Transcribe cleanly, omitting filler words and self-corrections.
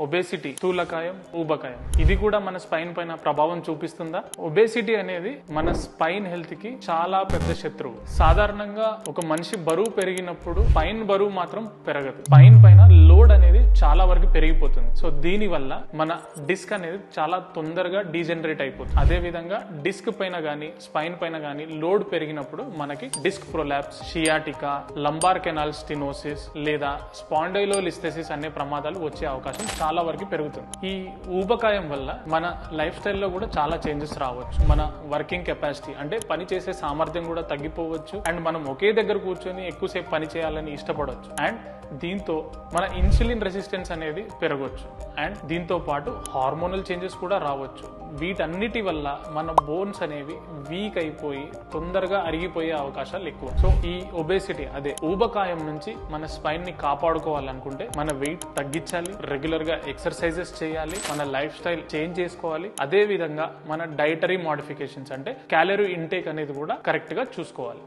Obesity, స్థూలకాయం, ఊబకాయం ఇది కూడా మన స్పైన్ పైన ప్రభావం చూపిస్తుందా? ఒబేసిటీ అనేది మన స్పైన్ హెల్త్ కి చాలా పెద్ద శత్రువు. సాధారణంగా ఒక మనిషి బరువు పెరిగినప్పుడు స్పైన్ బరువు మాత్రం పెరగదు. స్పైన్ పైన లోడ్ అనేది చాలా వరకు పెరిగిపోతుంది. సో దీని వల్ల మన డిస్క్ అనేది చాలా తొందరగా డీజనరేట్ అయిపోతుంది. అదే విధంగా డిస్క్ పైన గానీ స్పైన్ పైన గానీ లోడ్ పెరిగినప్పుడు మనకి disc prolapse, sciatica, lumbar canal stenosis లేదా స్పాండైలోలిస్థెసిస్ అనే ప్రమాదాలు వచ్చే అవకాశం చాలా వరకు పెరుగుతుంది. ఈ ఊబకాయం వల్ల మన లైఫ్ స్టైల్లో కూడా చాలా చేంజెస్ రావచ్చు. మన వర్కింగ్ కెపాసిటీ అంటే పని చేసే సామర్థ్యం కూడా తగ్గిపోవచ్చు. అండ్ మనం ఒకే దగ్గర కూర్చొని ఎక్కువసేపు పని చేయాలని ఇష్టపడవచ్చు. అండ్ దీంతో మన ఇన్సులిన్ రెసిస్టెన్స్ అనేది పెరగవచ్చు. అండ్ దీంతో పాటు హార్మోనల్ చేంజెస్ కూడా రావచ్చు. వీటన్నిటి వల్ల మన బోన్స్ అనేవి వీక్ అయిపోయి తొందరగా అరిగిపోయే అవకాశాలు ఎక్కువ. సో ఈ ఒబేసిటీ అదే ఊబకాయం నుంచి మన స్పైన్ ని కాపాడుకోవాలనుకుంటే మన వెయిట్ తగ్గించాలి, రెగ్యులర్ గా ఎక్సర్సైజెస్ చేయాలి, మన లైఫ్ స్టైల్ చేంజ్ చేసుకోవాలి. అదే విధంగా మన డైటరీ మోడిఫికేషన్స్ అంటే క్యాలరీ ఇంటేక్ అనేది కూడా కరెక్ట్ గా చూసుకోవాలి.